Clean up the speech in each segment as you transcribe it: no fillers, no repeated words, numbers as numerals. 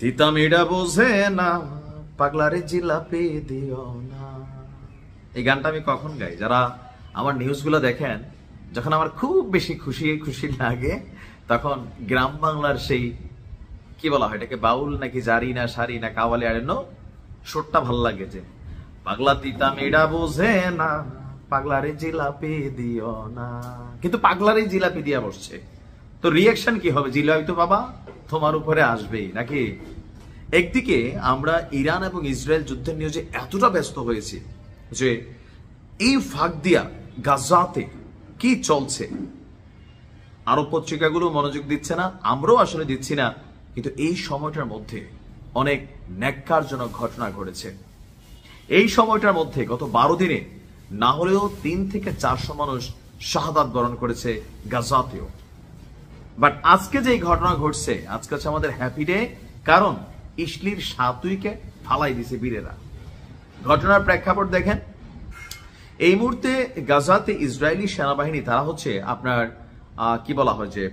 দিতাম এটা বোঝে না, পাগলারে জিলাপি দিও না। এই গানটা আমি কখন গাই? যারা আমার নিউজগুলো দেখেন, যখন আমার খুব বেশি খুশি খুশি লাগে, তখন গ্রাম বাংলার সেই কি বলা হয় এটাকে, বাউল নাকি জারি না সারি না কাওয়ালি আরেনো সুরটা ভাল লাগে, যে পাগলা দিতাম এটা বোঝে না, পাগলারে জিলাপি দিও না। কিন্তু পাগলারে জিলাপি দিয়া বসছে, তো রিয়াকশন কি হবে? জিলাপি তো বাবা তোমার উপরে আসবেই নাকি? একদিকে আমরা ইরান এবং ইসরায়েল যুদ্ধের নিয়ে যে এতটা ব্যস্ত হয়েছি, যে এই ফাঁক দিয়া গাজাতে কি চলছে, আরব পত্রিকাগুলো মনোযোগ দিচ্ছে না, আমরাও আসলে দিচ্ছি না। কিন্তু এই সময়টার মধ্যে অনেক ন্যাক্কারজনক ঘটনা ঘটেছে। এই সময়টার মধ্যে গত 12 দিনে না হলেও 3 থেকে 400 মানুষ শাহাদাত বরণ করেছে গাজাতেও। বাট আজকে যে ঘটনা ঘটছে, আজকে হচ্ছে আমাদের হ্যাপি ডে, কারণ ইসলির 7 উইকেট ফালাই দিছে বীরেরা। ঘটনার প্রেক্ষাপট দেখেন, এই মুহূর্তে গাজাতে ইসরায়েলি সেনাবাহিনী তারা হচ্ছে আপনার কি বলা হয় যে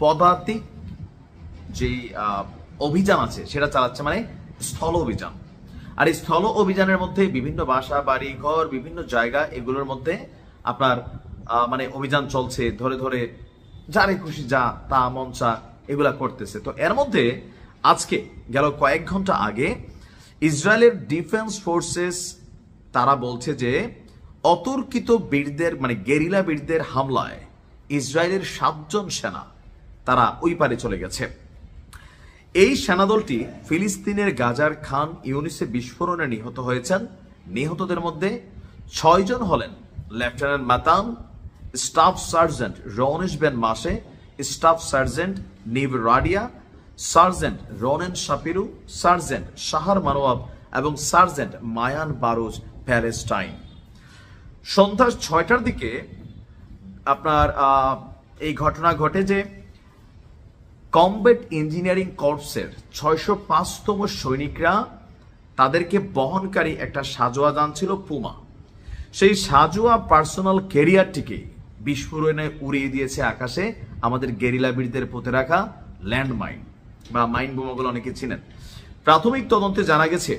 পদাতিক যে অভিযান আছে সেটা চালাচ্ছে, মানে স্থল অভিযান। আর এই স্থল অভিযানের মধ্যে বিভিন্ন বাসা বাড়ি ঘর বিভিন্ন জায়গা, এগুলোর মধ্যে আপনার মানে অভিযান চলছে, ধরে ধরে যারে খুশি যা তা মন চা এগুলা করতেছে। তো এর মধ্যে আজকে গেল কয়েক ঘন্টা আগে ইসরায়েলের ডিফেন্স ফোর্সেস তারা বলছে যে অতর্কিত বীরদের মানে গেরিলা বীরদের হামলায় ইসরায়েলের 7 জন সেনা তারা ওই পারে চলে গেছে। এই সেনাদলটি ফিলিস্তিনের গাজার খান ইউনিসে বিস্ফোরণে নিহত হয়েছেন। নিহতদের মধ্যে 6 জন হলেন লেফটেন্যান্ট মাতান, স্টাফ সার্জেন্ট রৌনেশ বেন মাসে, staff sergeant Niv Radia, sergeant Ronen Shapiro, sergeant Shahar Manoav এবং সার্জেন্ট মায়ান বারুজ প্যালেস্টাইন। সন্ধ্যা 6টার দিকে আপনার এই ঘটনা ঘটে যে কমব্যাট ইঞ্জিনিয়ারিং কর্পসের 605তম সৈনিকরা তাদেরকে বহনকারী একটা সাজোয়া যান ছিল পুমা, সেই সাজোয়া পার্সোনাল ক্যারিয়ারটিকে বিস্ফোরণে উড়িয়ে দিয়েছে আকাশে আমাদের গেরিলা বীরদের পুঁতে রাখা ল্যান্ডমাইন বা মাইন বোমাগুলো অনেকে চিনেন। প্রাথমিক তদন্তে জানা গেছে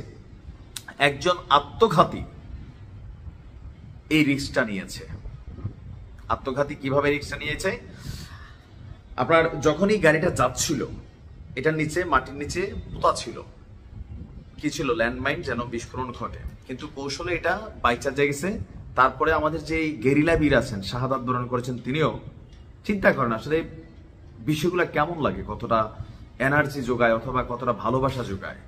একজন আত্মঘাতী এই রিস্কটা নিয়েছে। আত্মঘাতী কিভাবে রিস্কটা নিয়েছে? আপনার যখনই গাড়িটা যাচ্ছিল, এটার নিচে মাটির নিচে পোতা ছিল, কি ছিল? ল্যান্ডমাইন, যেন বিস্ফোরণ ঘটে। কিন্তু কৌশলে এটা বাইচার গেছে। তারপরে আমাদের যে গেরিলা বীর আছেন, শাহাদাত বরণ করেছেন, তিনিও চিন্তা করেন আসলে বিষয়গুলো কেমন লাগে, কতটা এনার্জি যোগায় অথবা কতটা ভালোবাসা যোগায়,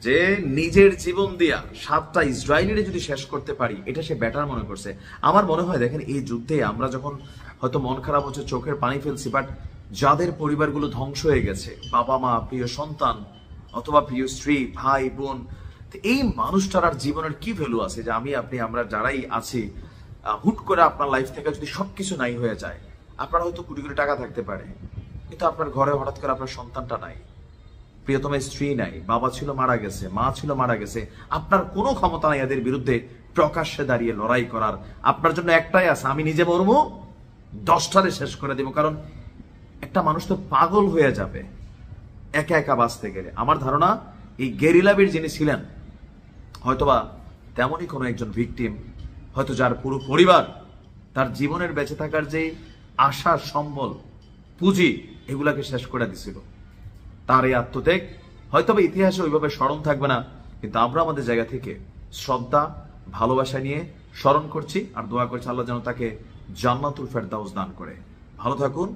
যে নিজের জীবন দিয়া 7টা ইসরায়েলিরে যদি শেষ করতে পারি, এটা সে ব্যাটার মনে করছে। আমার মনে হয় দেখেন, এই যুদ্ধে আমরা যখন হয়তো মন খারাপ হচ্ছে, চোখের পানি ফেলছি, বাট যাদের পরিবারগুলো ধ্বংস হয়ে গেছে, বাবা মা, প্রিয় সন্তান অথবা প্রিয় স্ত্রী, ভাই বোন, এই মানুষটার আর জীবনের কি ভ্যালু আছে? যে আমি আপনি আমরা যারাই আছি, হুট করে আপনার লাইফ থেকে যদি সবকিছু নাই হয়ে যায়, আপনার হয়তো কোটি কোটি টাকা থাকতে পারে, কিন্তু আপনার ঘরে হঠাৎ করে আপনার সন্তানটা নাই, প্রিয়তম স্ত্রী নাই, বাবা ছিল মারা গেছে, মা ছিল মারা গেছে, আপনার কোনো ক্ষমতা নাই এদের বিরুদ্ধে প্রকাশ্যে দাঁড়িয়ে লড়াই করার। আপনার জন্য একটাই আছে, আমি নিজে মরবো, 10টারে শেষ করে দেব। কারণ একটা মানুষ তো পাগল হয়ে যাবে একা একা বাঁচতে গেলে। আমার ধারণা এই গেরিলা বীর যিনি ছিলেন, হয়তোবা তেমনই কোনো একজন ভিকটিম, হয়তো যার পুরো পরিবার তার জীবনের বেঁচে থাকার যে আশা, সম্বল, পুঁজি, এগুলাকে শেষ করে দিছিল। তার এই আত্মত্যাগ হয়তোবা ইতিহাসে ওইভাবে স্মরণ থাকবে না, কিন্তু আমরা আমাদের জায়গা থেকে শ্রদ্ধা, ভালোবাসা নিয়ে স্মরণ করছি আর দোয়া করছি আল্লাহ যেন তাকে জান্নাতুল ফেরদাউস দান করে। ভালো থাকুন।